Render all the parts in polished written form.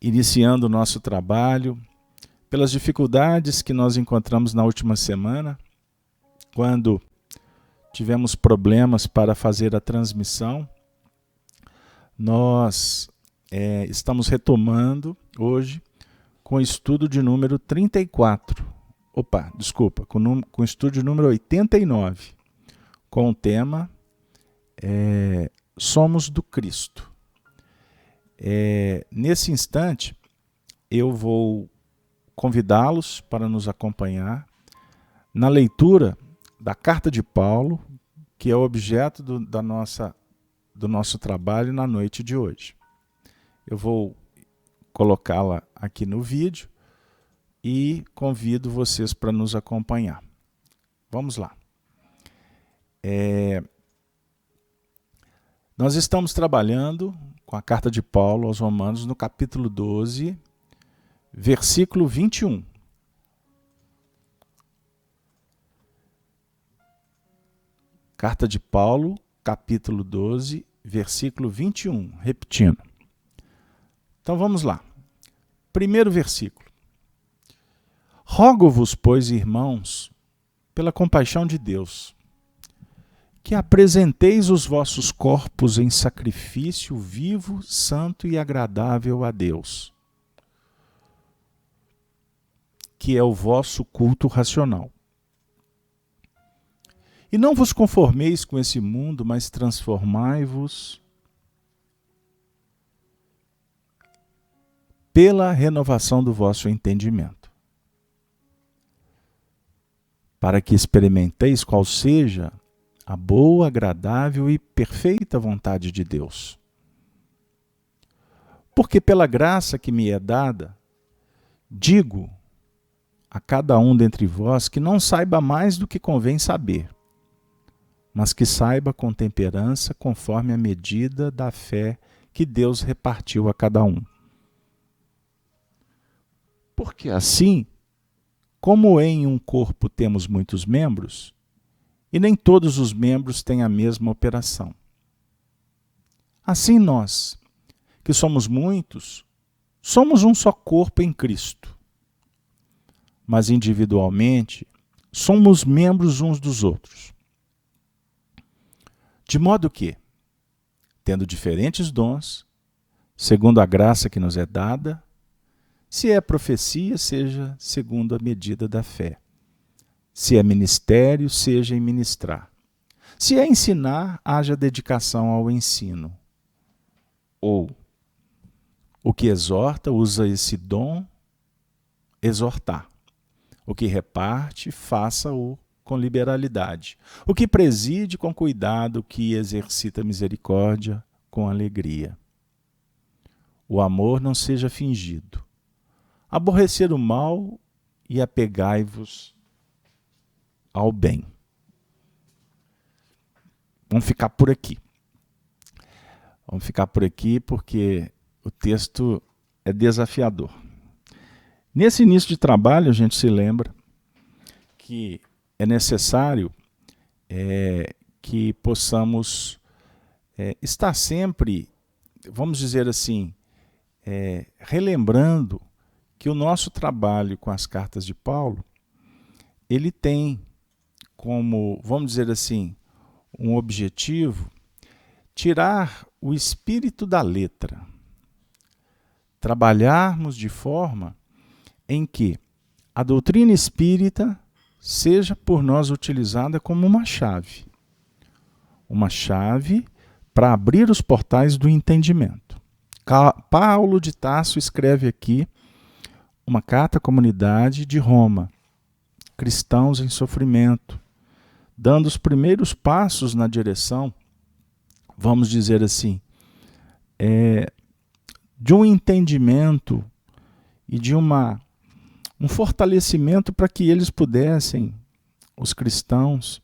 iniciando o nosso trabalho, pelas dificuldades que nós encontramos na última semana, quando tivemos problemas para fazer a transmissão. Nós estamos retomando hoje com o estudo de número 34. Com o estudo de número 89, com o tema Somos do Cristo. Nesse instante, eu vou convidá-los para nos acompanhar na leitura da Carta de Paulo, que é o objeto do nosso trabalho na noite de hoje. Eu vou colocá-la aqui no vídeo e convido vocês para nos acompanhar. Vamos lá. Nós estamos trabalhando com a Carta de Paulo aos Romanos no capítulo 12, versículo 21. Carta de Paulo, capítulo 12, versículo 21. Repetindo. Então vamos lá. Primeiro versículo. Rogo-vos, pois, irmãos, pela compaixão de Deus, que apresenteis os vossos corpos em sacrifício vivo, santo e agradável a Deus, que é o vosso culto racional. E não vos conformeis com esse mundo, mas transformai-vos pela renovação do vosso entendimento, para que experimenteis qual seja a boa, agradável e perfeita vontade de Deus. Porque pela graça que me é dada, digo a cada um dentre vós que não saiba mais do que convém saber, mas que saiba com temperança, conforme a medida da fé que Deus repartiu a cada um. Porque assim, como em um corpo temos muitos membros, e nem todos os membros têm a mesma operação. Assim nós, que somos muitos, somos um só corpo em Cristo, mas individualmente somos membros uns dos outros. De modo que, tendo diferentes dons, segundo a graça que nos é dada, se é profecia, seja segundo a medida da fé. Se é ministério, seja em ministrar. Se é ensinar, haja dedicação ao ensino. Ou, o que exorta, usa esse dom, exortar. O que reparte, faça-o com liberalidade. O que preside, com cuidado. O que exercita misericórdia, com alegria. O amor não seja fingido. Aborrecer o mal e apegai-vos ao bem. Vamos ficar por aqui. Vamos ficar por aqui porque o texto é desafiador. Nesse início de trabalho, a gente se lembra que é necessário que possamos estar sempre, vamos dizer assim, relembrando que o nosso trabalho com as cartas de Paulo, ele tem como, vamos dizer assim, um objetivo, tirar o espírito da letra. Trabalharmos de forma em que a doutrina espírita seja por nós utilizada como uma chave. Uma chave para abrir os portais do entendimento. Paulo de Tarso escreve aqui uma carta à comunidade de Roma, cristãos em sofrimento, dando os primeiros passos na direção, vamos dizer assim, de um entendimento e de um fortalecimento para que eles pudessem, os cristãos,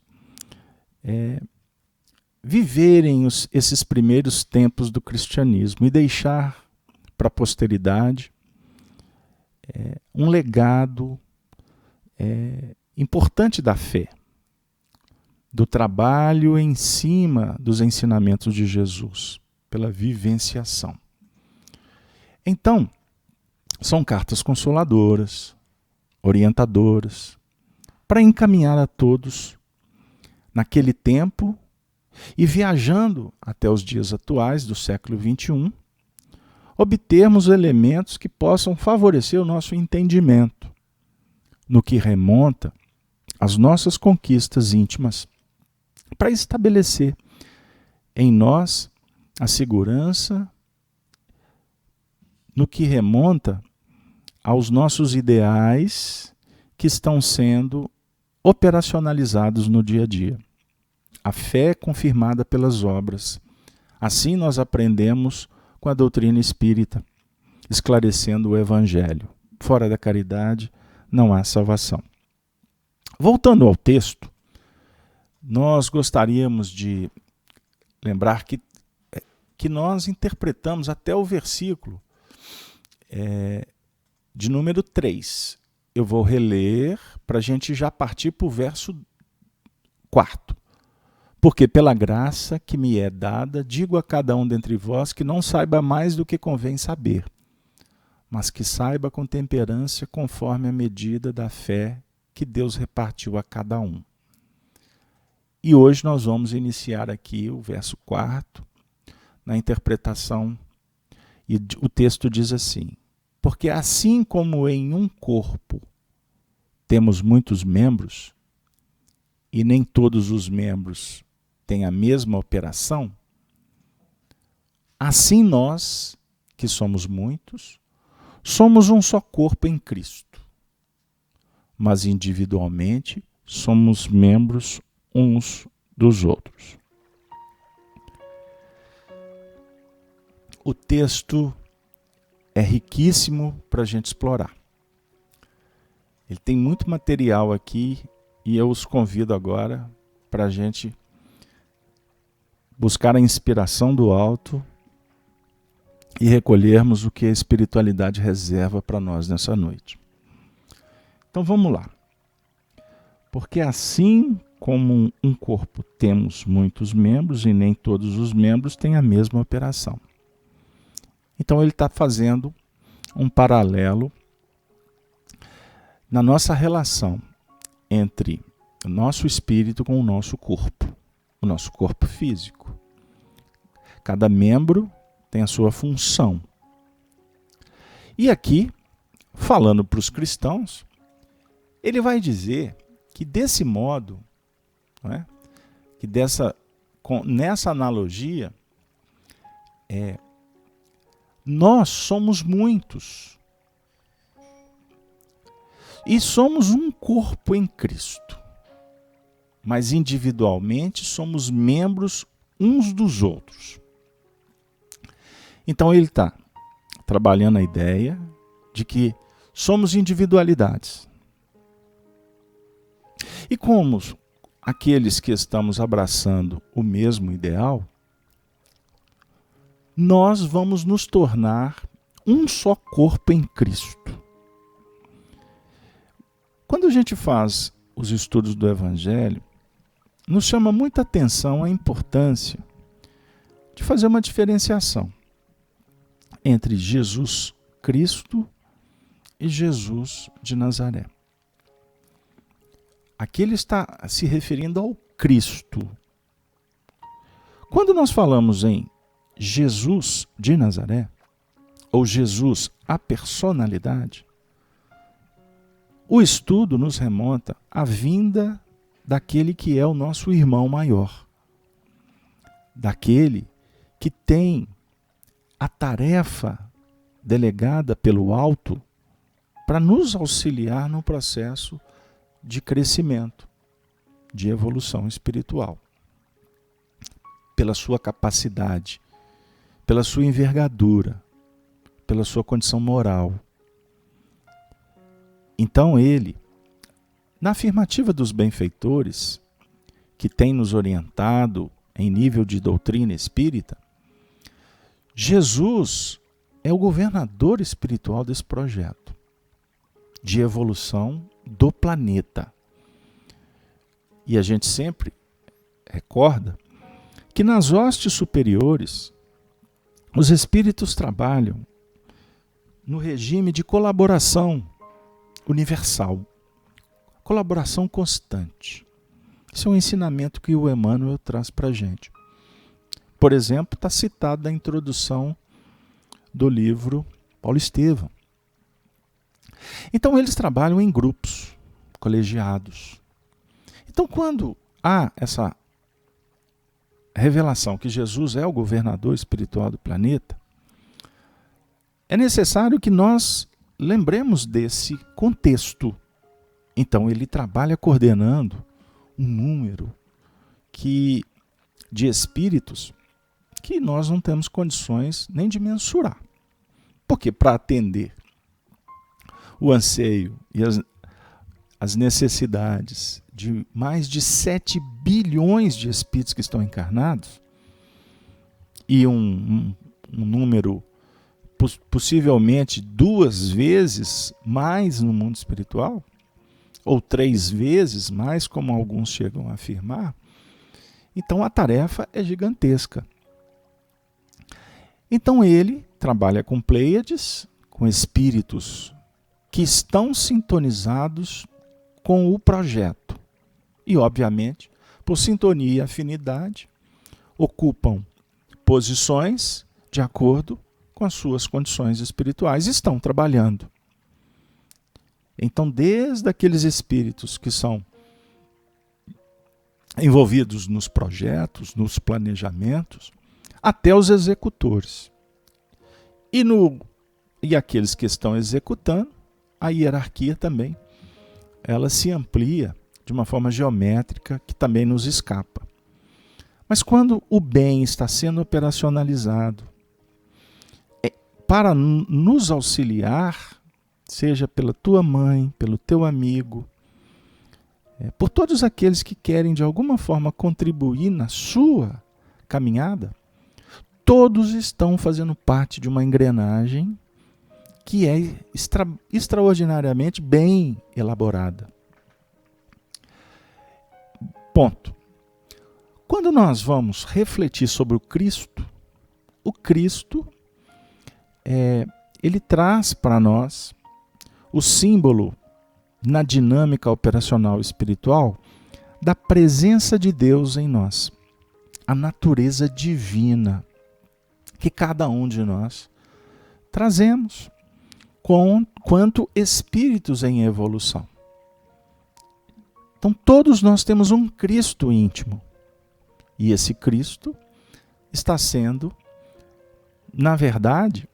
viverem esses primeiros tempos do cristianismo e deixar para a posteridade um legado importante da fé, do trabalho em cima dos ensinamentos de Jesus, pela vivenciação. Então, São cartas consoladoras, orientadoras, para encaminhar a todos naquele tempo e, viajando até os dias atuais do século XXI, obtermos elementos que possam favorecer o nosso entendimento no que remonta às nossas conquistas íntimas, para estabelecer em nós a segurança no que remonta aos nossos ideais que estão sendo operacionalizados no dia a dia. A fé é confirmada pelas obras. Assim nós aprendemos com a doutrina espírita, esclarecendo o Evangelho. Fora da caridade não há salvação. Voltando ao texto, nós gostaríamos de lembrar que nós interpretamos até o versículo de número 3. Eu vou reler para a gente já partir para o verso 4. Porque pela graça que me é dada, digo a cada um dentre vós que não saiba mais do que convém saber, mas que saiba com temperança conforme a medida da fé que Deus repartiu a cada um. E hoje nós vamos iniciar aqui o verso 4, na interpretação, e o texto diz assim: porque assim como em um corpo temos muitos membros, e nem todos os membros têm a mesma operação, assim nós, que somos muitos, somos um só corpo em Cristo, mas individualmente somos membros uns dos outros. O texto é riquíssimo para a gente explorar. Ele tem muito material aqui e eu os convido agora para a gente buscar a inspiração do alto e recolhermos o que a espiritualidade reserva para nós nessa noite. Então vamos lá. Porque assim como um corpo temos muitos membros e nem todos os membros têm a mesma operação. Então ele está fazendo um paralelo na nossa relação entre o nosso espírito com o nosso corpo físico. Cada membro tem a sua função. E aqui, falando para os cristãos, ele vai dizer que desse modo, que nessa analogia, nós somos muitos. E somos um corpo em Cristo. Mas individualmente somos membros uns dos outros. Então ele está trabalhando a ideia de que somos individualidades. E como aqueles que estamos abraçando o mesmo ideal, nós vamos nos tornar um só corpo em Cristo. Quando a gente faz os estudos do Evangelho, nos chama muita atenção a importância de fazer uma diferenciação entre Jesus Cristo e Jesus de Nazaré. Aqui ele está se referindo ao Cristo. Quando nós falamos em Jesus de Nazaré, ou Jesus, a personalidade, o estudo nos remonta à vinda daquele que é o nosso irmão maior, daquele que tem a tarefa delegada pelo alto para nos auxiliar no processo de crescimento, de evolução espiritual, pela sua capacidade, pela sua envergadura, pela sua condição moral. Então ele, na afirmativa dos benfeitores, que tem nos orientado em nível de doutrina espírita, Jesus é o governador espiritual desse projeto de evolução do planeta. E a gente sempre recorda que nas hostes superiores os espíritos trabalham no regime de colaboração universal, colaboração constante. Esse é um ensinamento que o Emmanuel traz para a gente. Por exemplo, está citado na introdução do livro Paulo Estevam. Então, eles trabalham em grupos, colegiados. Então, quando há essa revelação que Jesus é o governador espiritual do planeta, é necessário que nós lembremos desse contexto. Então, ele trabalha coordenando um número de espíritos que nós não temos condições nem de mensurar. Porque para atender o anseio e as necessidades de mais de 7 bilhões de espíritos que estão encarnados, e um número possivelmente 2 vezes mais no mundo espiritual, ou 3 vezes mais, como alguns chegam a afirmar, então a tarefa é gigantesca. Então ele trabalha com Pleiades, com espíritos que estão sintonizados com o projeto. E, obviamente, por sintonia e afinidade, ocupam posições de acordo com as suas condições espirituais e estão trabalhando. Então, desde aqueles espíritos que são envolvidos nos projetos, nos planejamentos, até os executores. E aqueles que estão executando, a hierarquia também, ela se amplia de uma forma geométrica que também nos escapa. Mas quando o bem está sendo operacionalizado para nos auxiliar, seja pela tua mãe, pelo teu amigo, por todos aqueles que querem de alguma forma contribuir na sua caminhada, todos estão fazendo parte de uma engrenagem que é extraordinariamente bem elaborada. Ponto. Quando nós vamos refletir sobre o Cristo ele traz para nós o símbolo na dinâmica operacional espiritual da presença de Deus em nós, a natureza divina que cada um de nós trazemos quanto espíritos em evolução. Então todos nós temos um Cristo íntimo. E esse Cristo está sendo, na verdade,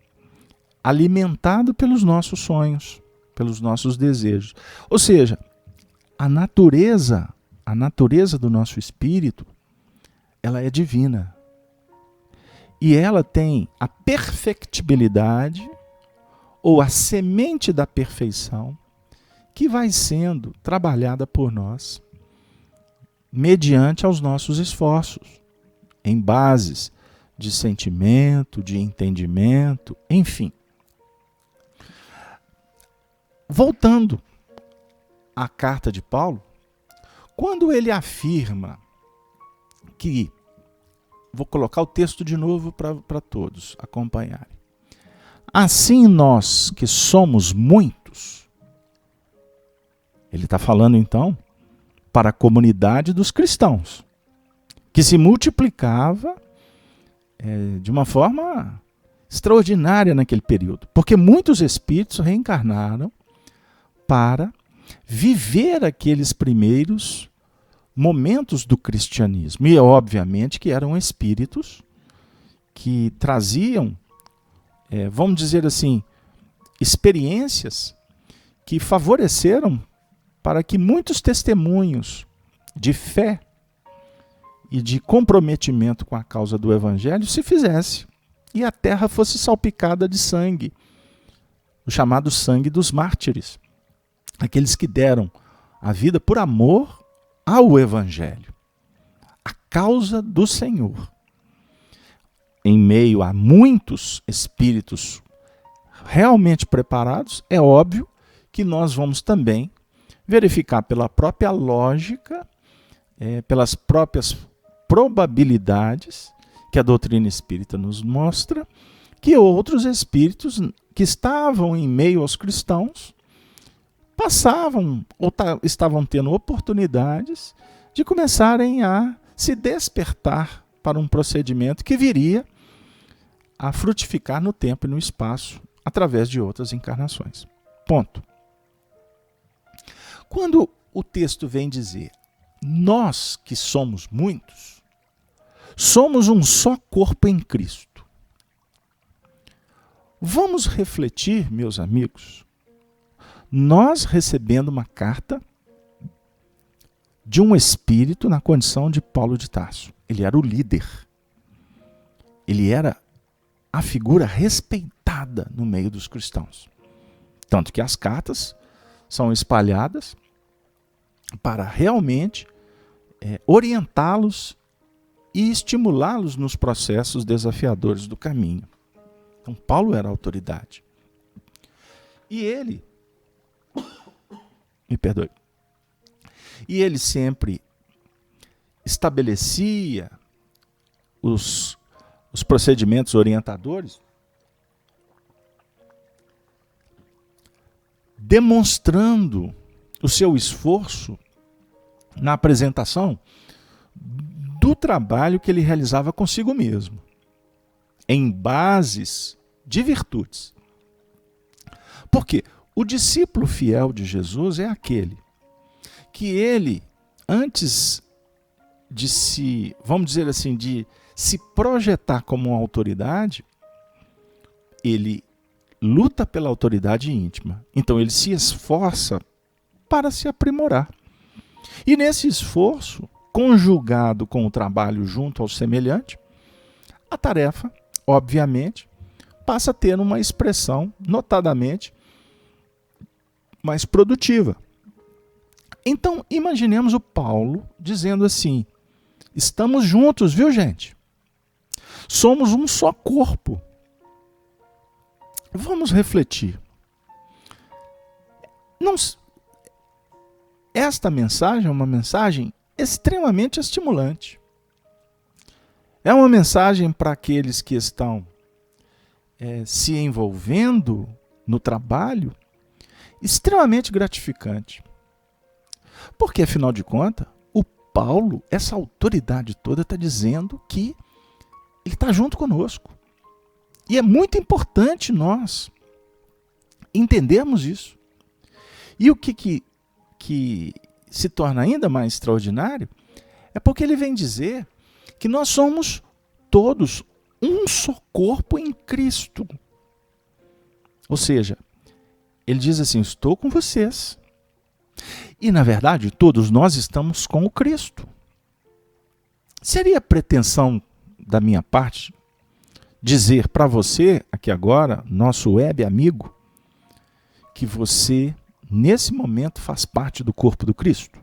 alimentado pelos nossos sonhos, pelos nossos desejos. Ou seja, a natureza do nosso espírito, ela é divina. E ela tem a perfectibilidade ou a semente da perfeição que vai sendo trabalhada por nós mediante aos nossos esforços, em bases de sentimento, de entendimento, enfim. Voltando à carta de Paulo, quando ele afirma que, vou colocar o texto de novo para todos acompanharem. Assim nós que somos muitos, ele está falando então para a comunidade dos cristãos, que se multiplicava de uma forma extraordinária naquele período, porque muitos espíritos reencarnaram para viver aqueles primeiros momentos do cristianismo. E obviamente que eram espíritos que traziam, vamos dizer assim, experiências que favoreceram para que muitos testemunhos de fé e de comprometimento com a causa do Evangelho se fizesse e a terra fosse salpicada de sangue, o chamado sangue dos mártires, aqueles que deram a vida por amor ao Evangelho, a causa do Senhor. Em meio a muitos espíritos realmente preparados, é óbvio que nós vamos também verificar pela própria lógica, pelas próprias probabilidades que a doutrina espírita nos mostra, que outros espíritos que estavam em meio aos cristãos passavam ou estavam tendo oportunidades de começarem a se despertar para um procedimento que viria a frutificar no tempo e no espaço através de outras encarnações. Ponto. Quando o texto vem dizer, nós que somos muitos, somos um só corpo em Cristo. Vamos refletir, meus amigos, nós recebendo uma carta de um espírito na condição de Paulo de Tarso. Ele era o líder. Ele era a figura respeitada no meio dos cristãos. Tanto que as cartas são espalhadas para realmente orientá-los e estimulá-los nos processos desafiadores do caminho. Então, Paulo era a autoridade. E ele, me perdoe, e ele sempre estabelecia os procedimentos orientadores, demonstrando o seu esforço na apresentação do trabalho que ele realizava consigo mesmo, em bases de virtudes. Porque o discípulo fiel de Jesus é aquele que ele, antes de se, vamos dizer assim, de se projetar como uma autoridade, ele luta pela autoridade íntima. Então ele se esforça para se aprimorar. E nesse esforço, conjugado com o trabalho junto ao semelhante, a tarefa, obviamente, passa a ter uma expressão notadamente mais produtiva. Então, imaginemos o Paulo dizendo assim, estamos juntos, viu, gente? Somos um só corpo. Vamos refletir. Esta mensagem é uma mensagem extremamente estimulante. É uma mensagem para aqueles que estão se envolvendo no trabalho, extremamente gratificante. Porque, afinal de contas, o Paulo, essa autoridade toda, está dizendo que ele está junto conosco. E é muito importante nós entendermos isso. E o que se torna ainda mais extraordinário é porque ele vem dizer que nós somos todos um só corpo em Cristo. Ou seja, ele diz assim, estou com vocês. E, na verdade, todos nós estamos com o Cristo. Seria pretensão da minha parte dizer para você, aqui agora, nosso web amigo, que você, nesse momento, faz parte do corpo do Cristo?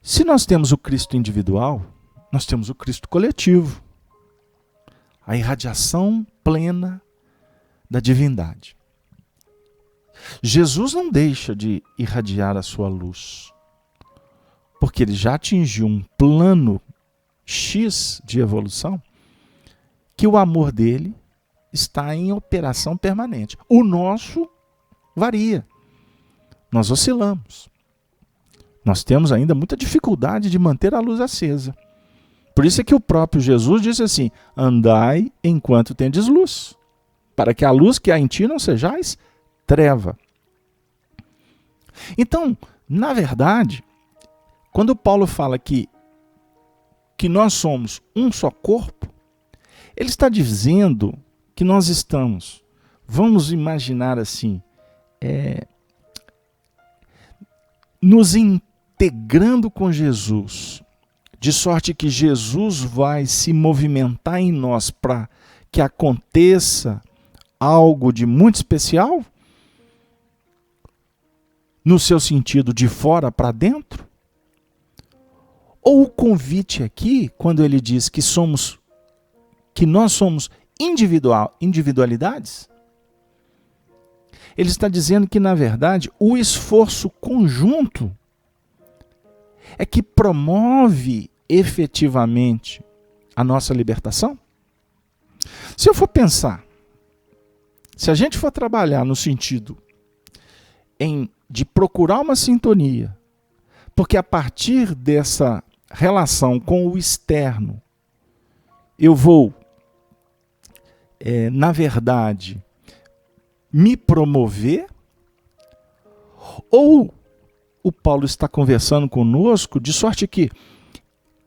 Se nós temos o Cristo individual, nós temos o Cristo coletivo. A irradiação plena da divindade. Jesus não deixa de irradiar a sua luz, porque ele já atingiu um plano X de evolução, que o amor dele está em operação permanente. O nosso varia. Nós oscilamos. Nós temos ainda muita dificuldade de manter a luz acesa. Por isso é que o próprio Jesus disse assim, andai enquanto tendes luz, para que a luz que há em ti não sejais treva. Então, na verdade, quando Paulo fala que nós somos um só corpo, ele está dizendo que nós estamos, vamos imaginar assim, nos integrando com Jesus, de sorte que Jesus vai se movimentar em nós para que aconteça algo de muito especial? No seu sentido de fora para dentro? Ou o convite aqui, quando ele diz que nós somos individualidades, ele está dizendo que, na verdade, o esforço conjunto é que promove efetivamente a nossa libertação? Se eu for pensar, se a gente for trabalhar no sentido de procurar uma sintonia, porque a partir dessa relação com o externo, eu vou, na verdade, me promover, ou o Paulo está conversando conosco de sorte que,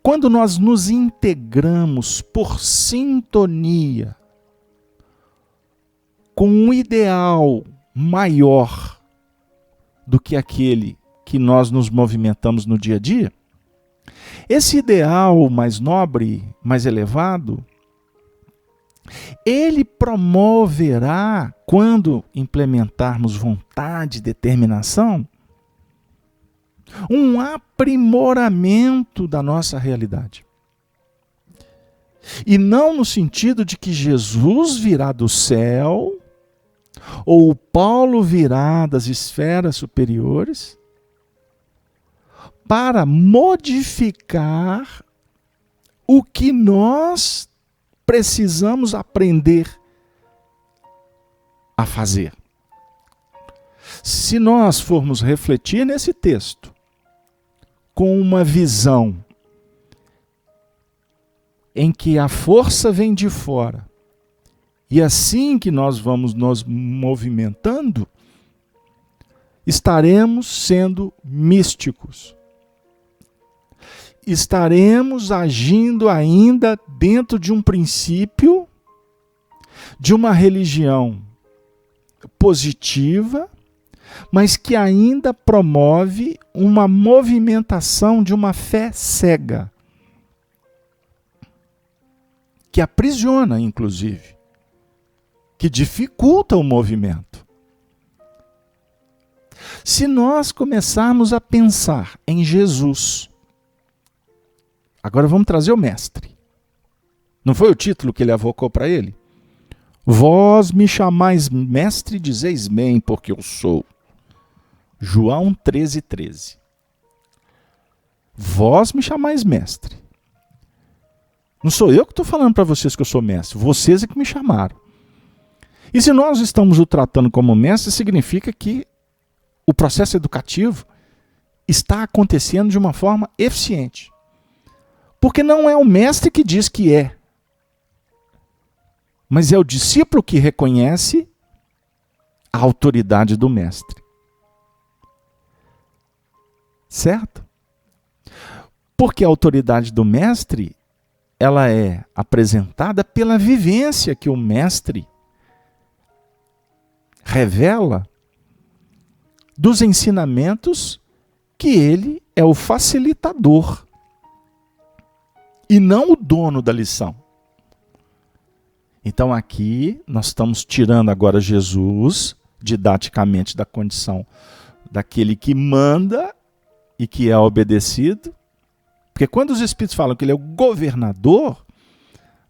quando nós nos integramos por sintonia com um ideal maior do que aquele que nós nos movimentamos no dia a dia, esse ideal mais nobre, mais elevado, ele promoverá, quando implementarmos vontade e determinação, um aprimoramento da nossa realidade. E não no sentido de que Jesus virá do céu, ou Paulo virá das esferas superiores, para modificar o que nós precisamos aprender a fazer. Se nós formos refletir nesse texto, com uma visão em que a força vem de fora, e assim que nós vamos nos movimentando, estaremos sendo místicos. Estaremos agindo ainda dentro de um princípio, de uma religião positiva, mas que ainda promove uma movimentação de uma fé cega, que aprisiona, inclusive, que dificulta o movimento. Se nós começarmos a pensar em Jesus, agora vamos trazer o mestre. Não foi o título que ele avocou para ele? Vós me chamais mestre, dizeis bem, porque eu sou. João 13:13. Vós me chamais mestre. Não sou eu que estou falando para vocês que eu sou mestre, vocês é que me chamaram. E se nós estamos o tratando como mestre, significa que o processo educativo está acontecendo de uma forma eficiente. Porque não é o mestre que diz que é, mas é o discípulo que reconhece a autoridade do mestre. Certo? Porque a autoridade do mestre, ela é apresentada pela vivência que o mestre revela dos ensinamentos, que ele é o facilitador e não o dono da lição. Então aqui nós estamos tirando agora Jesus didaticamente da condição daquele que manda e que é obedecido. Porque quando os Espíritos falam que ele é o governador,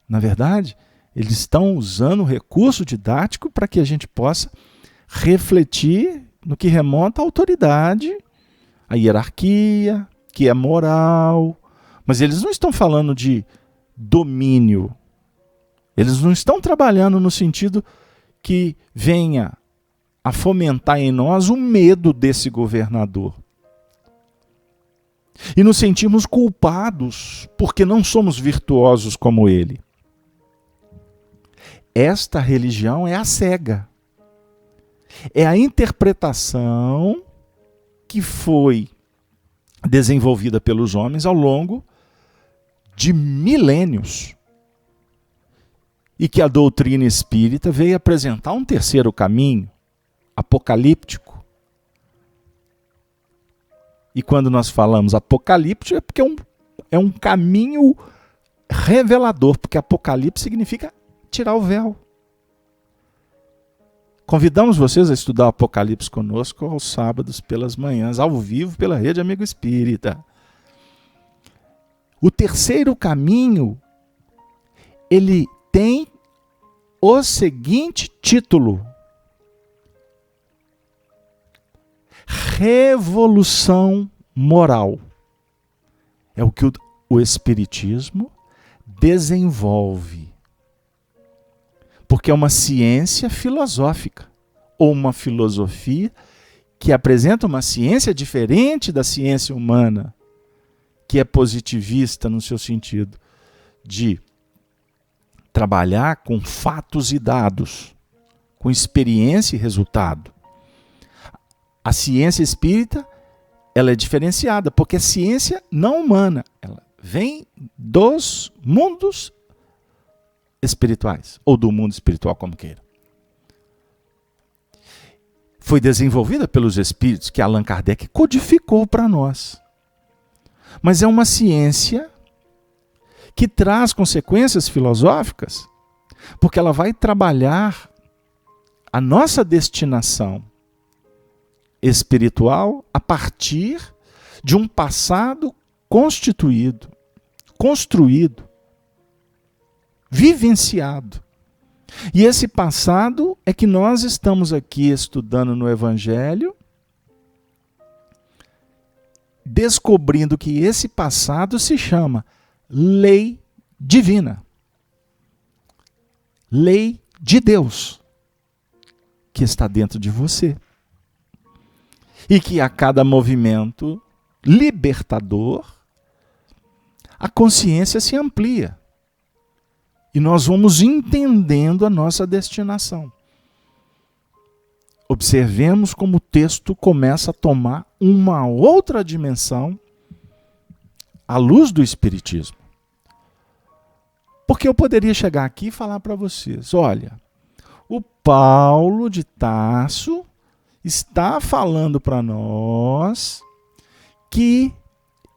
na verdade, eles estão usando o recurso didático para que a gente possa refletir no que remonta à autoridade, à hierarquia, que é moral. Mas eles não estão falando de domínio. Eles não estão trabalhando no sentido que venha a fomentar em nós o medo desse governador. E nos sentimos culpados porque não somos virtuosos como ele. Esta religião é a cega. É a interpretação que foi desenvolvida pelos homens ao longo de milênios. E que a doutrina espírita veio apresentar um terceiro caminho, apocalíptico. E quando nós falamos apocalíptico é porque é um caminho revelador, porque apocalipse significa tirar o véu. Convidamos vocês a estudar o Apocalipse conosco aos sábados pelas manhãs, ao vivo pela Rede Amigo Espírita. O terceiro caminho, ele tem o seguinte título: Revolução Moral. É o que o Espiritismo desenvolve. Porque é uma ciência filosófica, ou uma filosofia que apresenta uma ciência diferente da ciência humana, que é positivista no seu sentido de trabalhar com fatos e dados, com experiência e resultado. A ciência espírita, ela é diferenciada, porque é ciência não humana. Ela vem dos mundos espirituais, ou do mundo espiritual, como queira. Foi desenvolvida pelos espíritos que Allan Kardec codificou para nós. Mas é uma ciência que traz consequências filosóficas, porque ela vai trabalhar a nossa destinação espiritual a partir de um passado constituído, construído, vivenciado. E esse passado é que nós estamos aqui estudando no Evangelho, descobrindo que esse passado se chama lei divina. Lei de Deus, que está dentro de você. E que a cada movimento libertador, a consciência se amplia. E nós vamos entendendo a nossa destinação. Observemos como o texto começa a tomar uma outra dimensão à luz do Espiritismo. Porque eu poderia chegar aqui e falar para vocês, olha, o Paulo de Tarso está falando para nós que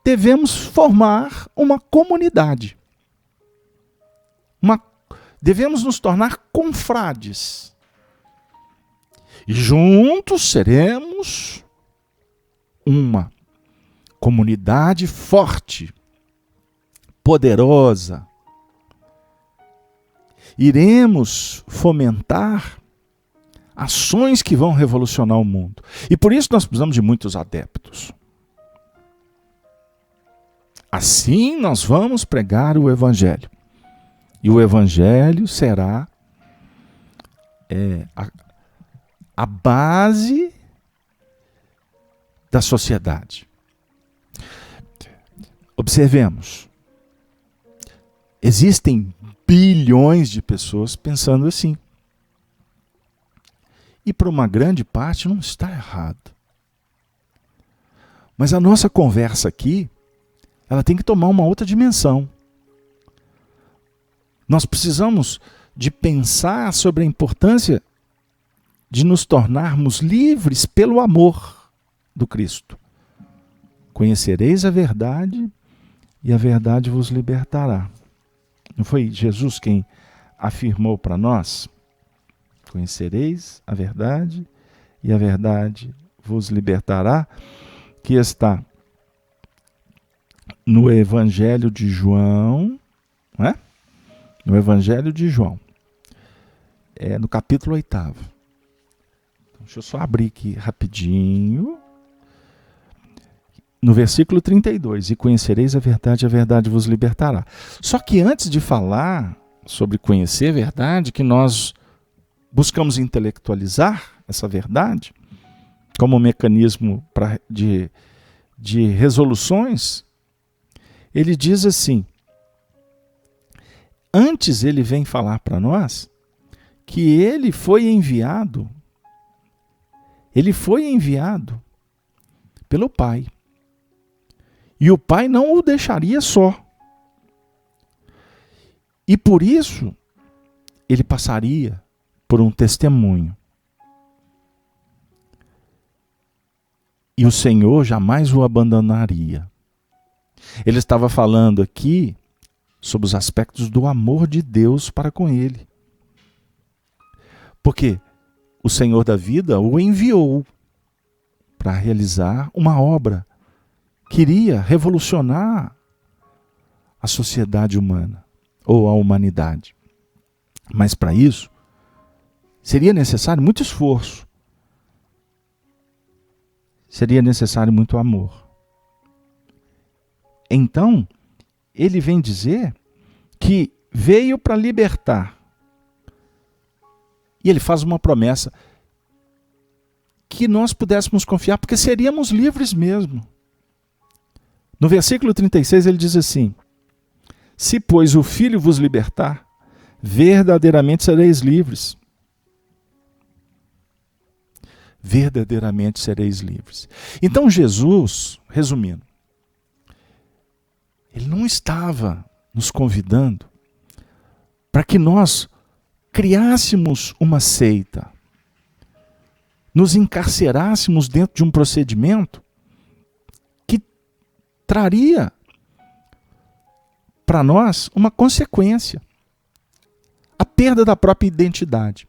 devemos formar uma comunidade. Devemos nos tornar confrades. E juntos seremos uma comunidade forte, poderosa. Iremos fomentar ações que vão revolucionar o mundo. E por isso nós precisamos de muitos adeptos. Assim nós vamos pregar o Evangelho. E o Evangelho será a base da sociedade. Observemos. Existem bilhões de pessoas pensando assim. E para uma grande parte não está errado. Mas a nossa conversa aqui, ela tem que tomar uma outra dimensão. Nós precisamos de pensar sobre a importância de nos tornarmos livres pelo amor do Cristo. Conhecereis a verdade e a verdade vos libertará. Não foi Jesus quem afirmou para nós? Conhecereis a verdade e a verdade vos libertará, que está no Evangelho de João, não é? No Evangelho de João, no capítulo 8. Então, deixa eu só abrir aqui rapidinho. No versículo 32, e conhecereis a verdade vos libertará. Só que antes de falar sobre conhecer a verdade, que nós buscamos intelectualizar essa verdade, como um mecanismo de resoluções, ele diz assim, antes ele vem falar para nós que ele foi enviado pelo Pai. E o Pai não o deixaria só. E por isso, ele passaria por um testemunho. E o Senhor jamais o abandonaria. Ele estava falando aqui sobre os aspectos do amor de Deus para com ele. Porque o Senhor da vida o enviou para realizar uma obra que iria revolucionar a sociedade humana, ou a humanidade. Mas para isso, seria necessário muito esforço. Seria necessário muito amor. Então, ele vem dizer que veio para libertar E ele faz uma promessa que nós pudéssemos confiar, porque seríamos livres mesmo. No versículo 36 ele diz assim: se, pois, o Filho vos libertar, verdadeiramente sereis livres. Verdadeiramente sereis livres. Então Jesus, resumindo, ele não estava nos convidando para que nós criássemos uma seita, nos encarcerássemos dentro de um procedimento que traria para nós uma consequência, a perda da própria identidade.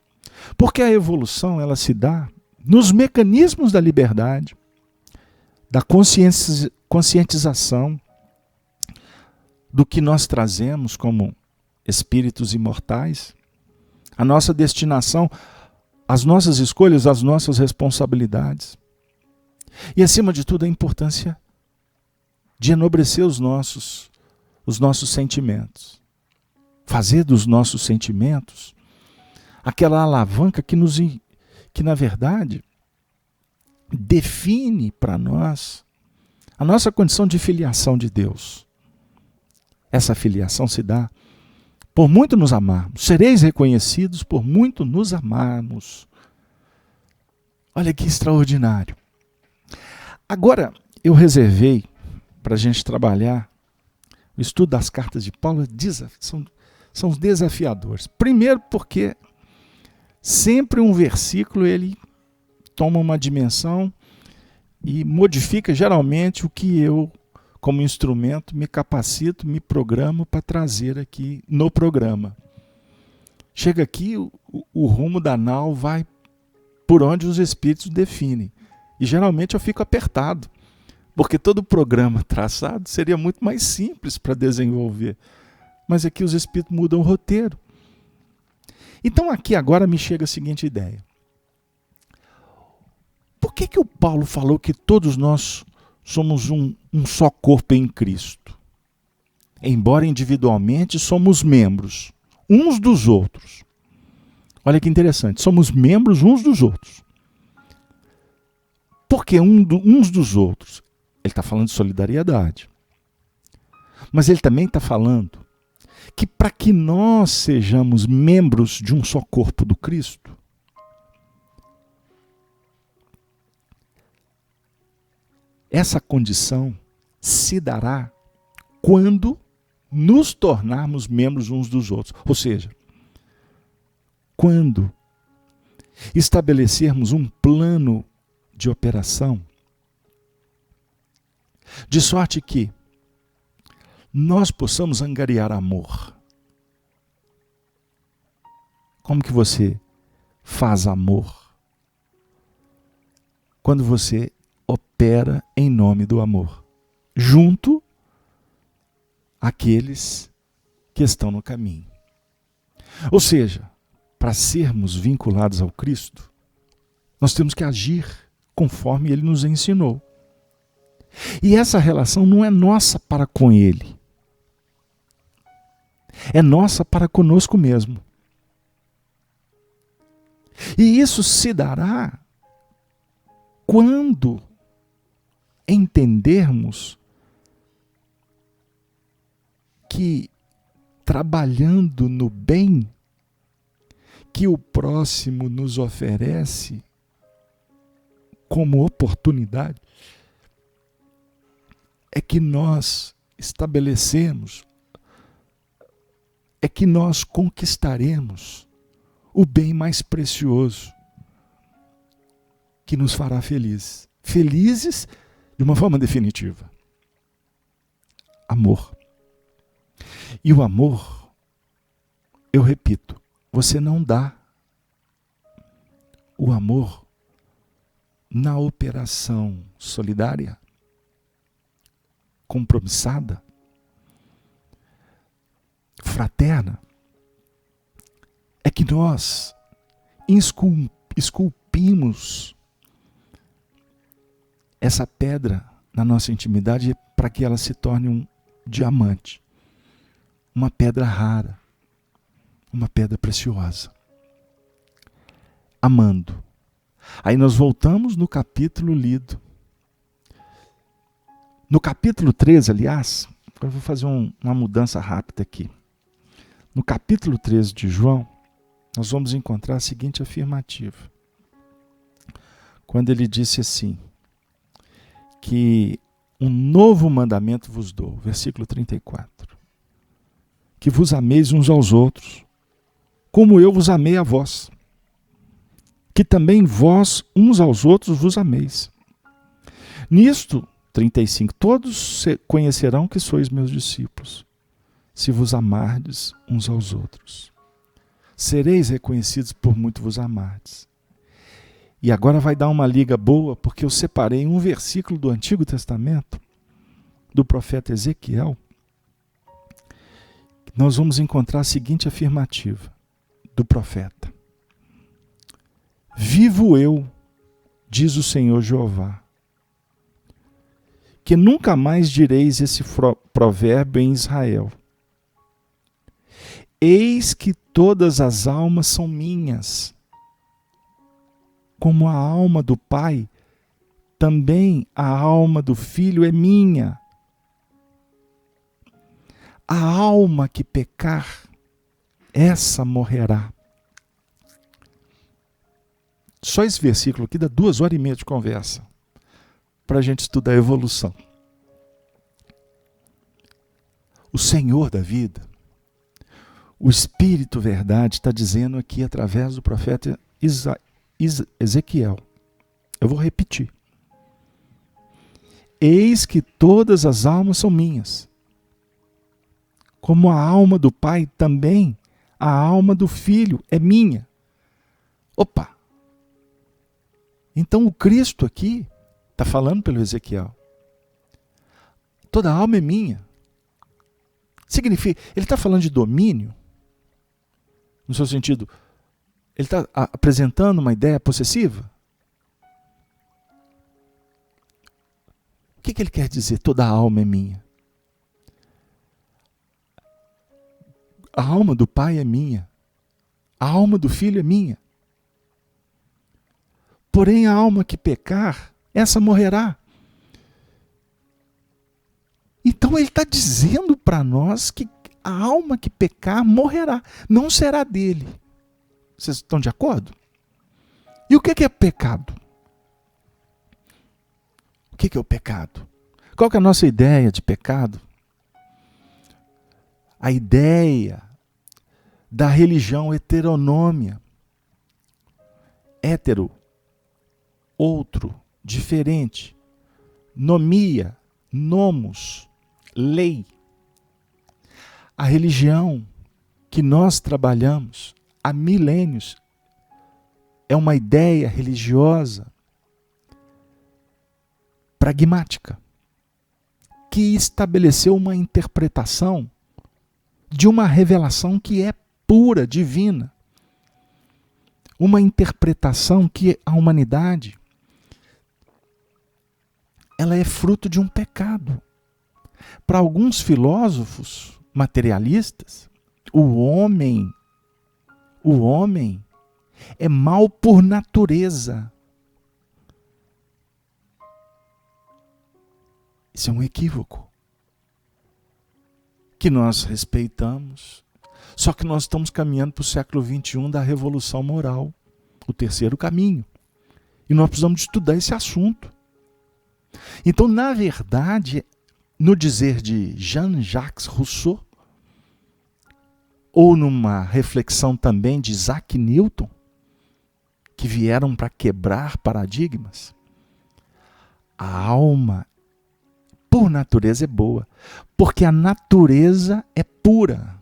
Porque a evolução ela se dá nos mecanismos da liberdade, da conscientização do que nós trazemos como espíritos imortais, a nossa destinação, as nossas escolhas, as nossas responsabilidades. E, acima de tudo, a importância de enobrecer os nossos sentimentos. Fazer dos nossos sentimentos aquela alavanca que na verdade, define para nós a nossa condição de filiação de Deus. Essa filiação se dá por muito nos amarmos. Sereis reconhecidos por muito nos amarmos. Olha que extraordinário. Agora, eu reservei para a gente trabalhar o estudo das cartas de Paulo. São desafiadores. Primeiro porque sempre um versículo ele toma uma dimensão e modifica geralmente o que eu, como instrumento, me capacito, me programo para trazer aqui no programa. Chega aqui, o rumo da nau vai por onde os espíritos definem. E geralmente eu fico apertado, porque todo o programa traçado seria muito mais simples para desenvolver. Mas aqui os espíritos mudam o roteiro. Então aqui agora me chega a seguinte ideia. Por que o Paulo falou que todos nós somos um só corpo em Cristo? Embora individualmente somos membros uns dos outros. Olha que interessante, somos membros uns dos outros. Por que uns dos outros? Ele está falando de solidariedade. Mas ele também está falando que para que nós sejamos membros de um só corpo do Cristo, essa condição se dará quando nos tornarmos membros uns dos outros. Ou seja, quando estabelecermos um plano de operação, de sorte que nós possamos angariar amor. Como que você faz amor? Quando você opera em nome do amor, junto àqueles que estão no caminho. Ou seja, para sermos vinculados ao Cristo, nós temos que agir conforme Ele nos ensinou. E essa relação não é nossa para com Ele, é nossa para conosco mesmo. E isso se dará quando entendermos que trabalhando no bem que o próximo nos oferece como oportunidade, é que nós estabelecemos, é que nós conquistaremos o bem mais precioso que nos fará felizes. Felizes de uma forma definitiva. Amor. E o amor, eu repito, você não dá. O amor na operação solidária, compromissada, fraterna, é que nós esculpimos essa pedra na nossa intimidade para que ela se torne um diamante, uma pedra rara, uma pedra preciosa. amando. Aí nós voltamos no capítulo lido. No capítulo 13, aliás, eu vou fazer uma mudança rápida aqui. No capítulo 13 de João, nós vamos encontrar a seguinte afirmativa. Quando ele disse assim, que um novo mandamento vos dou, versículo 34. Que vos ameis uns aos outros, como eu vos amei a vós. Que também vós uns aos outros vos ameis. Nisto, 35, todos conhecerão que sois meus discípulos, se vos amardes uns aos outros. Sereis reconhecidos por muito vos amardes. E agora vai dar uma liga boa, porque eu separei um versículo do Antigo Testamento, do profeta Ezequiel. Nós vamos encontrar a seguinte afirmativa do profeta. Vivo eu, diz o Senhor Jeová, que nunca mais direis esse provérbio em Israel. Eis que todas as almas são minhas. Como a alma do Pai, também a alma do Filho é minha. A alma que pecar, essa morrerá. Só esse versículo aqui dá 2h30 de conversa para a gente estudar a evolução. O Senhor da vida, o Espírito Verdade, está dizendo aqui através do profeta Ezequiel. Eu vou repetir. Eis que todas as almas são minhas. Como a alma do Pai, também a alma do Filho é minha. Opa! Então o Cristo aqui está falando pelo Ezequiel. Toda alma é minha. Significa, ele está falando de domínio? No seu sentido, ele está apresentando uma ideia possessiva? O que ele quer dizer? Toda alma é minha. A alma do Pai é minha. A alma do Filho é minha. Porém, a alma que pecar, essa morrerá. Então ele está dizendo para nós que a alma que pecar morrerá. Não será dele. Vocês estão de acordo? E o que é pecado? O que é o pecado? Qual que é a nossa ideia de pecado? A ideia da religião heteronômia. Hétero, outro, diferente. Nomia, nomos, lei. A religião que nós trabalhamos há milênios é uma ideia religiosa pragmática que estabeleceu uma interpretação de uma revelação que é pura, divina. Uma interpretação que a humanidade ela é fruto de um pecado. Para alguns filósofos materialistas, o homem é mau por natureza. Isso é um equívoco que nós respeitamos. Só que nós estamos caminhando para o século XXI da revolução moral, o terceiro caminho. E nós precisamos estudar esse assunto. Então, na verdade, no dizer de Jean-Jacques Rousseau, ou numa reflexão também de Isaac Newton, que vieram para quebrar paradigmas, a alma, por natureza, é boa, porque a natureza é pura,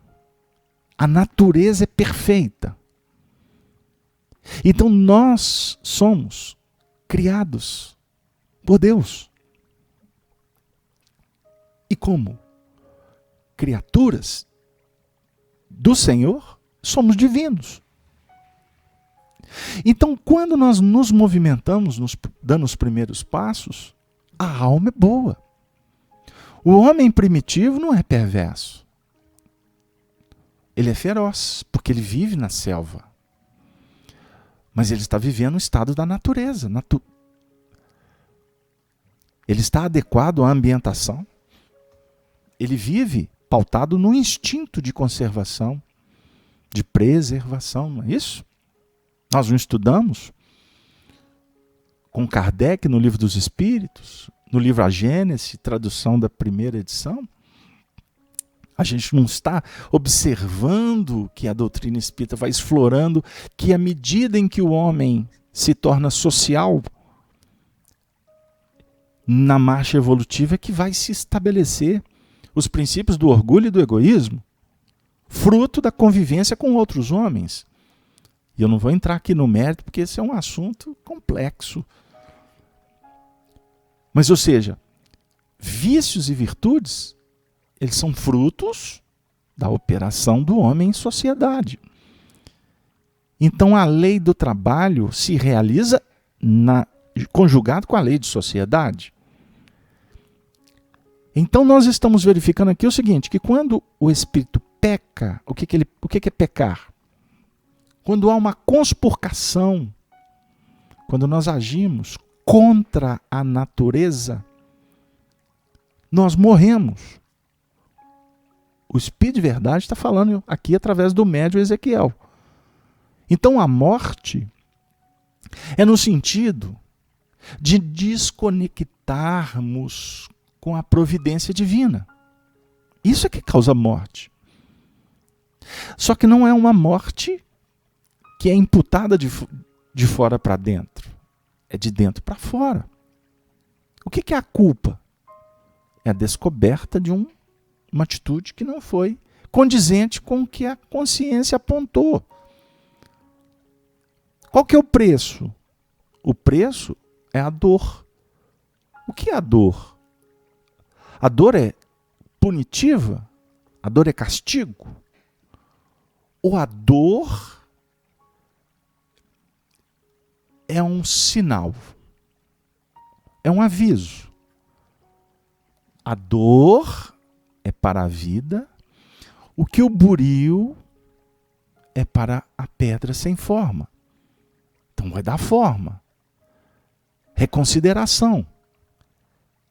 a natureza é perfeita. Então nós somos criados por Deus. E como criaturas do Senhor, somos divinos. Então, quando nós nos movimentamos, dando os primeiros passos, a alma é boa. O homem primitivo não é perverso. Ele é feroz, porque ele vive na selva. Mas ele está vivendo o estado da natureza. Ele está adequado à ambientação. Ele vive pautado no instinto de conservação, de preservação, não é isso? Nós não estudamos com Kardec no Livro dos Espíritos, no livro A Gênese, tradução da primeira edição. A gente não está observando que a doutrina espírita vai explorando que à medida em que o homem se torna social, na marcha evolutiva é que vai se estabelecer os princípios do orgulho e do egoísmo, fruto da convivência com outros homens. E eu não vou entrar aqui no mérito, porque esse é um assunto complexo. Mas, ou seja, vícios e virtudes, eles são frutos da operação do homem em sociedade. Então, a lei do trabalho se realiza conjugado com a lei de sociedade. Então, nós estamos verificando aqui o seguinte, que quando o espírito peca, o que é pecar? Quando há uma conspurcação, quando nós agimos contra a natureza, nós morremos. O Espírito de Verdade está falando aqui através do médium Ezequiel. Então a morte é no sentido de desconectarmos com a providência divina. Isso é que causa morte. Só que não é uma morte que é imputada de fora para dentro. É de dentro para fora. O que é a culpa? É a descoberta de uma atitude que não foi condizente com o que a consciência apontou. Qual que é o preço? O preço é a dor. O que é a dor? A dor é punitiva? A dor é castigo? Ou a dor é um sinal? É um aviso. A dor é para a vida, o que o buril é para a pedra sem forma. Então vai dar forma, reconsideração,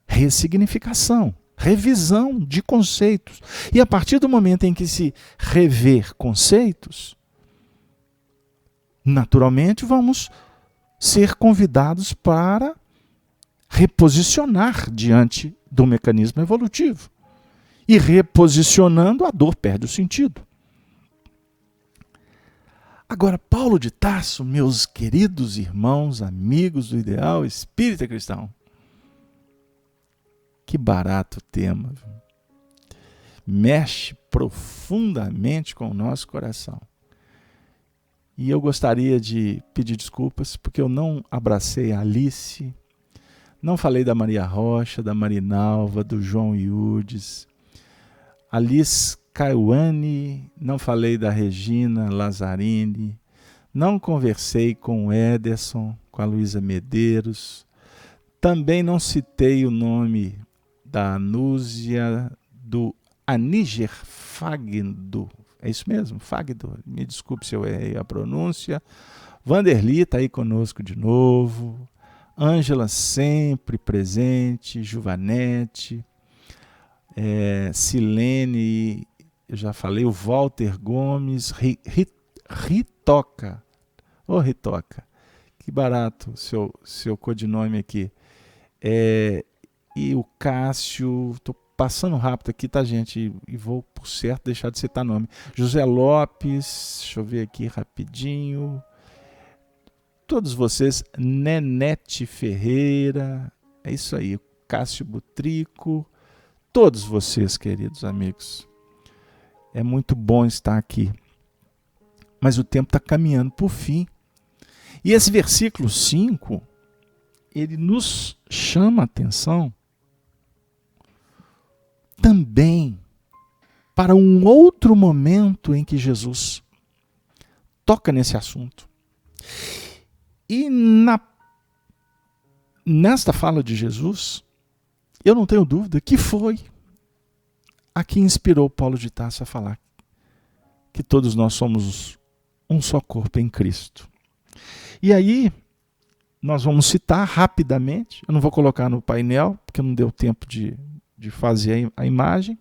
ressignificação, revisão de conceitos. E a partir do momento em que se rever conceitos, naturalmente vamos ser convidados para reposicionar diante do mecanismo evolutivo. E reposicionando, a dor perde o sentido. Agora, Paulo de Tarso, meus queridos irmãos, amigos do ideal espírita cristão, que barato tema. Mexe profundamente com o nosso coração. E eu gostaria de pedir desculpas, porque eu não abracei a Alice, não falei da Maria Rocha, da Marinalva, do João Iudes, Alice Caiuane, não falei da Regina Lazzarini, não conversei com o Ederson, com a Luísa Medeiros, também não citei o nome da Anúzia, do Aníger Fagdo, é isso mesmo? Fagdo, me desculpe se eu errei a pronúncia. Vanderly está aí conosco de novo, Ângela sempre presente, Juvanete, Silene, eu já falei, o Walter Gomes, Ritoca. Ô Ritoca, que barato seu codinome aqui. E o Cássio, estou passando rápido aqui, tá, gente? E vou, por certo, deixar de citar nome. José Lopes, deixa eu ver aqui rapidinho. Todos vocês, Nenete Ferreira, é isso aí, Cássio Butrico, todos vocês, queridos amigos. É muito bom estar aqui. Mas o tempo está caminhando para o fim. E esse versículo 5, ele nos chama a atenção também para um outro momento em que Jesus toca nesse assunto. E nesta fala de Jesus, eu não tenho dúvida que foi a que inspirou Paulo de Tarso a falar que todos nós somos um só corpo em Cristo. E aí, nós vamos citar rapidamente, eu não vou colocar no painel, porque não deu tempo de fazer a imagem.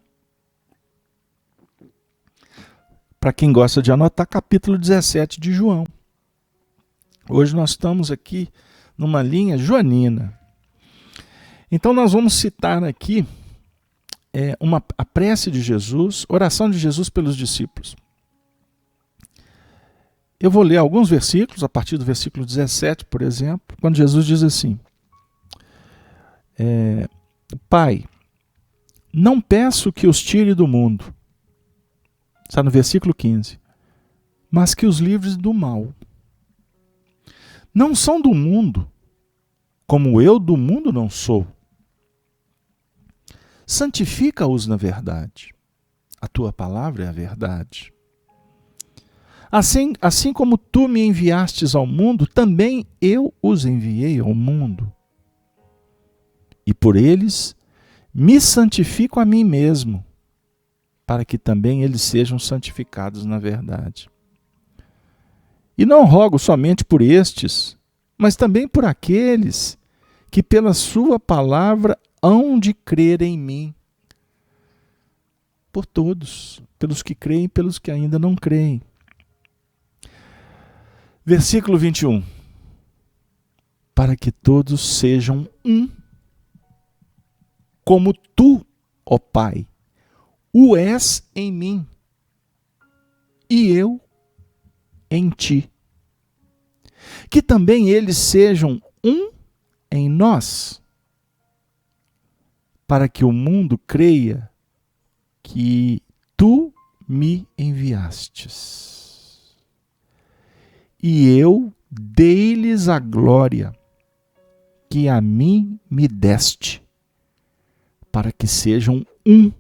Para quem gosta de anotar, capítulo 17 de João. Hoje nós estamos aqui numa linha joanina. Então nós vamos citar aqui a prece de Jesus, oração de Jesus pelos discípulos. Eu vou ler alguns versículos, a partir do versículo 17, por exemplo, quando Jesus diz assim: Pai, não peço que os tire do mundo, está no versículo 15, mas que os livres do mal. Não são do mundo, como eu do mundo não sou. Santifica-os na verdade. A tua palavra é a verdade. Assim como tu me enviastes ao mundo, também eu os enviei ao mundo. E por eles me santifico a mim mesmo, para que também eles sejam santificados na verdade. E não rogo somente por estes, mas também por aqueles que pela sua palavra hão de crer em mim. Por todos, pelos que creem e pelos que ainda não creem. Versículo 21. Para que todos sejam um, como tu, ó Pai, o és em mim, e eu em ti. Que também eles sejam um em nós, para que o mundo creia que tu me enviastes. E eu dei-lhes a glória que a mim me deste, para que sejam um,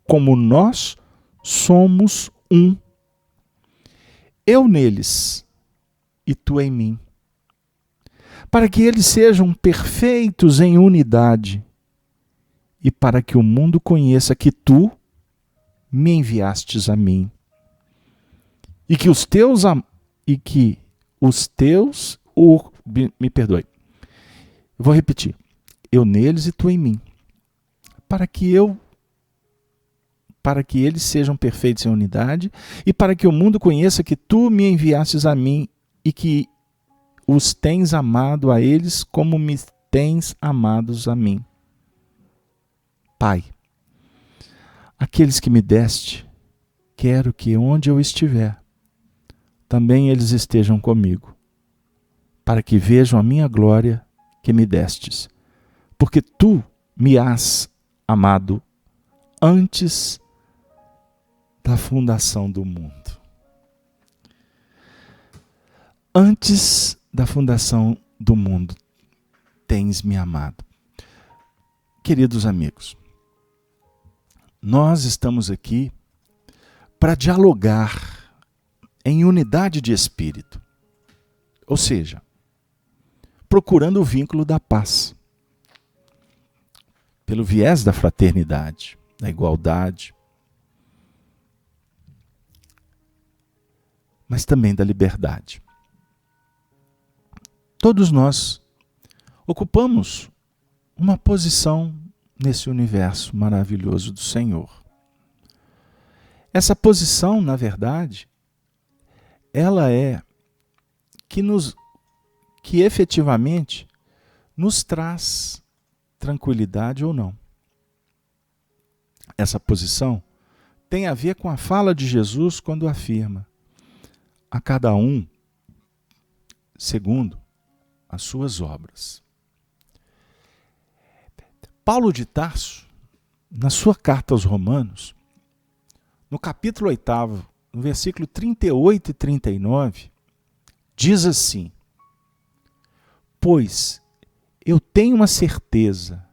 como nós somos um. Eu neles e tu em mim, para que eles sejam perfeitos em unidade, e para que o mundo conheça que tu me enviastes a mim, e que os teus me perdoe. Eu vou repetir. Eu neles e tu em mim, para que eles sejam perfeitos em unidade, e para que o mundo conheça que tu me enviastes a mim, e que os tens amado a eles como me tens amados a mim. Pai, aqueles que me deste, quero que onde eu estiver, também eles estejam comigo, para que vejam a minha glória que me destes, porque tu me has amado antes da fundação do mundo. Antes da fundação do mundo, tens me amado. Queridos amigos, nós estamos aqui para dialogar em unidade de espírito, ou seja, procurando o vínculo da paz, pelo viés da fraternidade, da igualdade, mas também da liberdade. Todos nós ocupamos uma posição nesse universo maravilhoso do Senhor. Essa posição, na verdade, ela é que efetivamente nos traz tranquilidade ou não. Essa posição tem a ver com a fala de Jesus quando afirma: a cada um segundo as suas obras. Paulo de Tarso, na sua carta aos Romanos, no capítulo 8, no versículo 38 e 39, diz assim: pois eu tenho uma certeza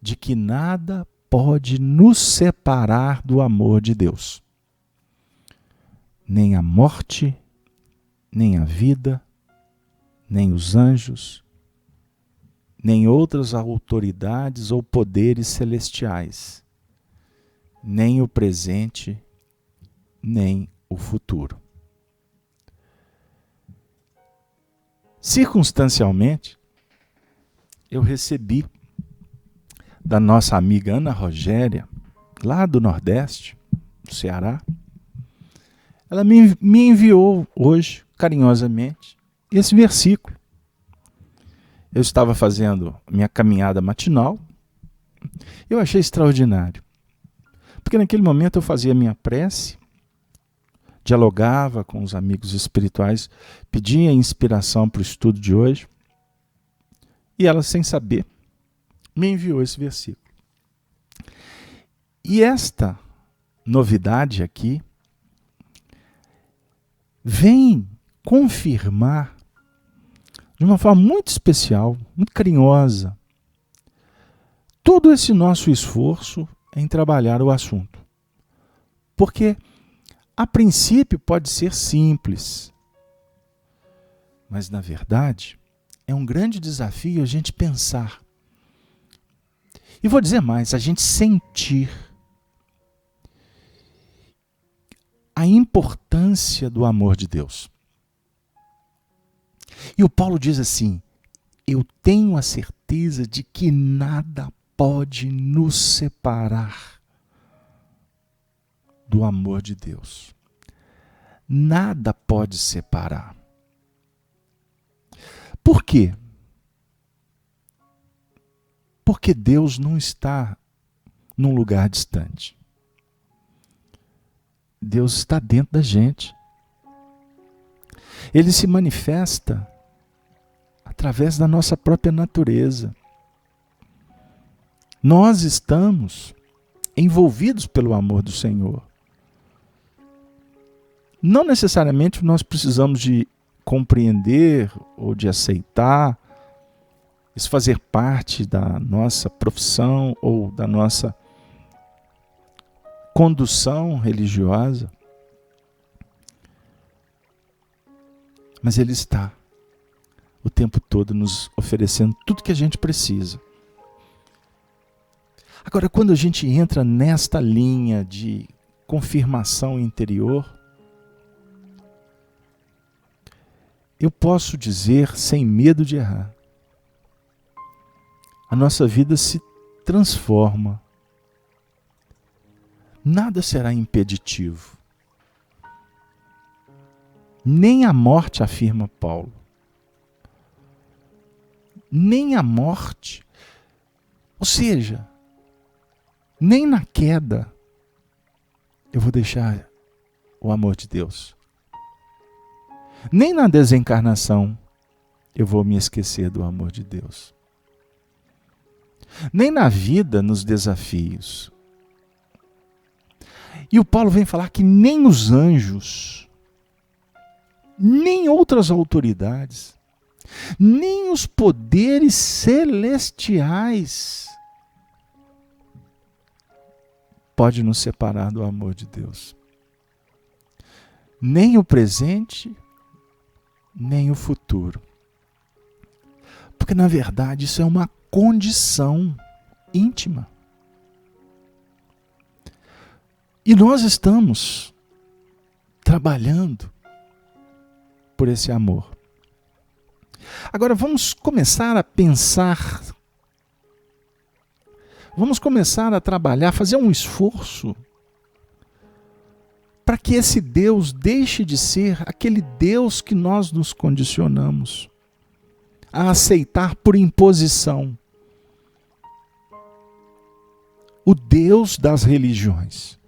de que nada pode nos separar do amor de Deus. Nem a morte, nem a vida, nem os anjos, nem outras autoridades ou poderes celestiais, nem o presente, nem o futuro. Circunstancialmente, eu recebi da nossa amiga Ana Rogéria, lá do Nordeste, do Ceará, ela me enviou hoje, carinhosamente, esse versículo. Eu estava fazendo minha caminhada matinal, eu achei extraordinário, porque naquele momento eu fazia minha prece, dialogava com os amigos espirituais, pedia inspiração para o estudo de hoje, e ela, sem saber, me enviou esse versículo. E esta novidade aqui vem confirmar de uma forma muito especial, muito carinhosa, todo esse nosso esforço em trabalhar o assunto. Porque, a princípio, pode ser simples, mas, na verdade, é um grande desafio a gente pensar. E vou dizer mais, a gente sentir a importância do amor de Deus. E o Paulo diz assim: eu tenho a certeza de que nada pode nos separar do amor de Deus. Nada pode separar. Por quê? Porque Deus não está num lugar distante. Deus está dentro da gente. Ele se manifesta através da nossa própria natureza. Nós estamos envolvidos pelo amor do Senhor. Não necessariamente nós precisamos de compreender ou de aceitar, isso fazer parte da nossa profissão ou da nossa condução religiosa. Mas Ele está o tempo todo nos oferecendo tudo que a gente precisa. Agora, quando a gente entra nesta linha de confirmação interior, eu posso dizer, sem medo de errar, a nossa vida se transforma. Nada será impeditivo. Nem a morte, afirma Paulo. Nem a morte. Ou seja, nem na queda eu vou deixar o amor de Deus. Nem na desencarnação eu vou me esquecer do amor de Deus. Nem na vida, nos desafios. E o Paulo vem falar que nem os anjos, nem outras autoridades, nem os poderes celestiais podem nos separar do amor de Deus. Nem o presente, nem o futuro. Porque, na verdade, isso é uma condição íntima. E nós estamos trabalhando por esse amor. Agora vamos começar a pensar, vamos começar a trabalhar, fazer um esforço para que esse Deus deixe de ser aquele Deus que nós nos condicionamos a aceitar por imposição. O Deus das religiões.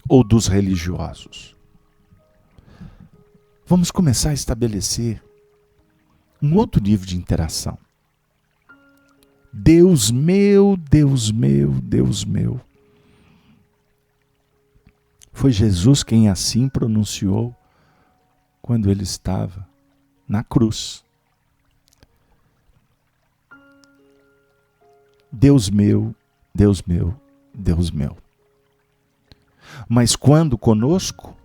Ou dos religiosos. Vamos começar a estabelecer um outro nível de interação. Deus meu, Deus meu, Deus meu. Foi Jesus quem assim pronunciou quando ele estava na cruz. Deus meu, Deus meu, Deus meu. Mas quando conosco,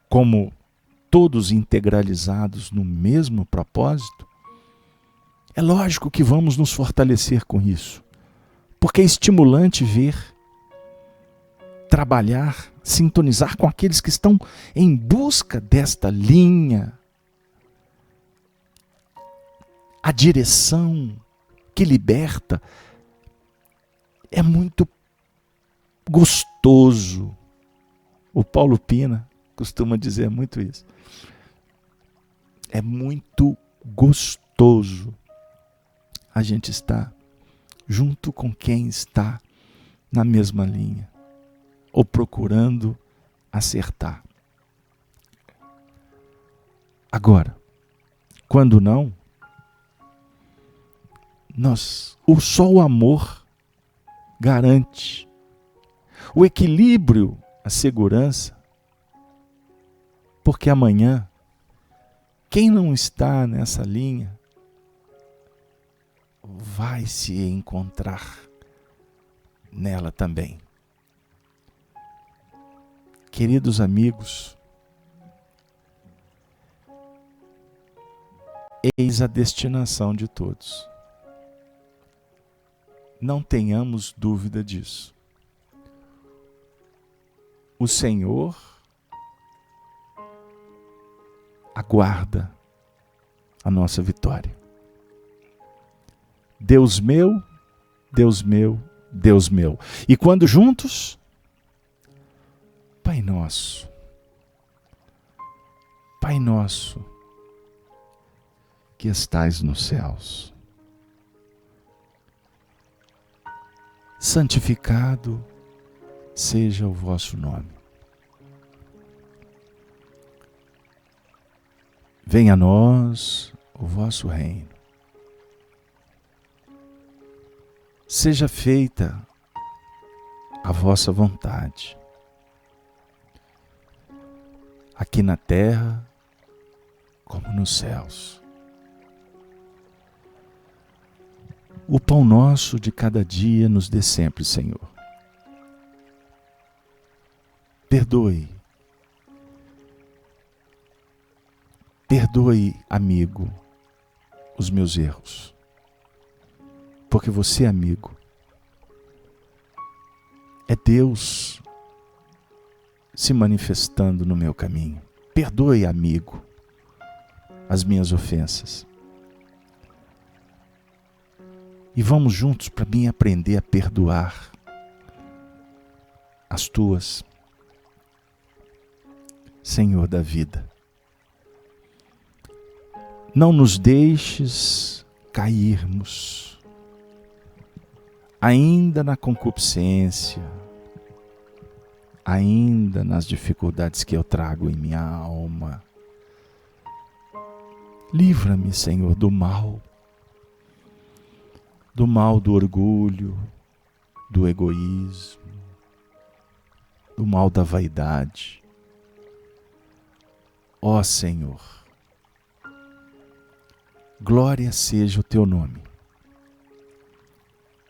como todos integralizados no mesmo propósito, é lógico que vamos nos fortalecer com isso, porque é estimulante ver trabalhar, sintonizar com aqueles que estão em busca desta linha, a direção que liberta. É muito gostoso. O Paulo Pina costuma dizer muito isso. É muito gostoso a gente estar junto com quem está na mesma linha, ou procurando acertar. Agora, quando não, só o amor garante o equilíbrio, a segurança, porque amanhã, quem não está nessa linha vai se encontrar nela também. Queridos amigos, eis a destinação de todos. Não tenhamos dúvida disso. O Senhor aguarda a nossa vitória. Deus meu, Deus meu, Deus meu. E quando juntos, Pai nosso, Pai nosso, que estais nos céus, santificado seja o vosso nome. Venha a nós o vosso reino. Seja feita a vossa vontade, aqui na terra como nos céus. O pão nosso de cada dia nos dê sempre, Senhor. Perdoe, amigo, os meus erros, porque você, amigo, é Deus se manifestando no meu caminho. Perdoe, amigo, as minhas ofensas. E vamos juntos para mim aprender a perdoar as tuas, Senhor da vida. Não nos deixes cairmos ainda na concupiscência, ainda nas dificuldades que eu trago em minha alma. Livra-me, Senhor, do mal do orgulho, do egoísmo, do mal da vaidade. Ó Senhor, glória seja o teu nome,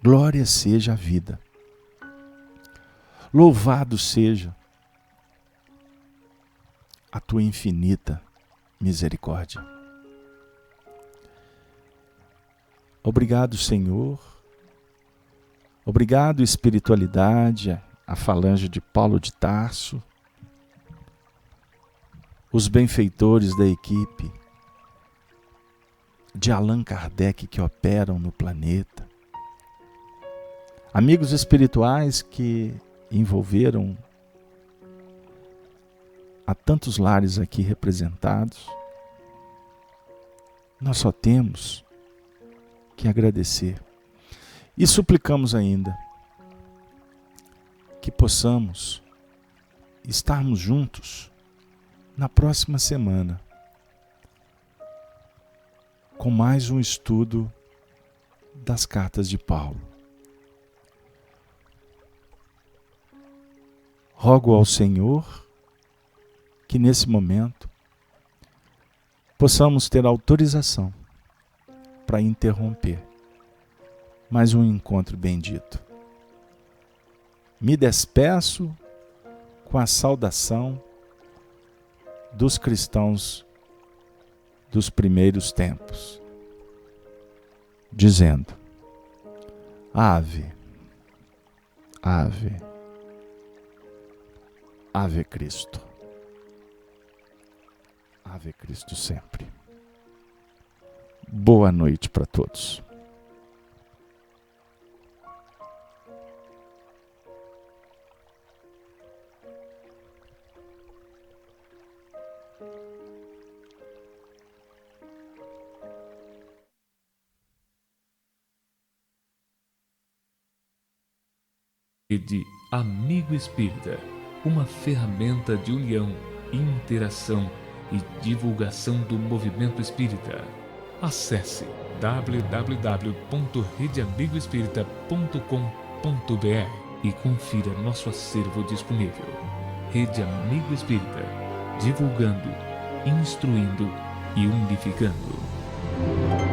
glória seja a vida, louvado seja a tua infinita misericórdia. Obrigado, Senhor. Obrigado, espiritualidade, a falange de Paulo de Tarso, os benfeitores da equipe de Allan Kardec que operam no planeta, amigos espirituais que envolveram a tantos lares aqui representados. Nós só temos que agradecer. E suplicamos ainda que possamos estarmos juntos na próxima semana com mais um estudo das cartas de Paulo. Rogo ao Senhor que nesse momento possamos ter autorização para interromper mais um encontro bendito. Me despeço com a saudação dos cristãos dos primeiros tempos, dizendo: Ave, Ave, Ave Cristo. Ave Cristo sempre. Boa noite para todos. Rede Amigo Espírita, uma ferramenta de união, interação e divulgação do movimento espírita. Acesse www.redeamigoespírita.com.br e confira nosso acervo disponível. Rede Amigo Espírita, divulgando, instruindo e unificando.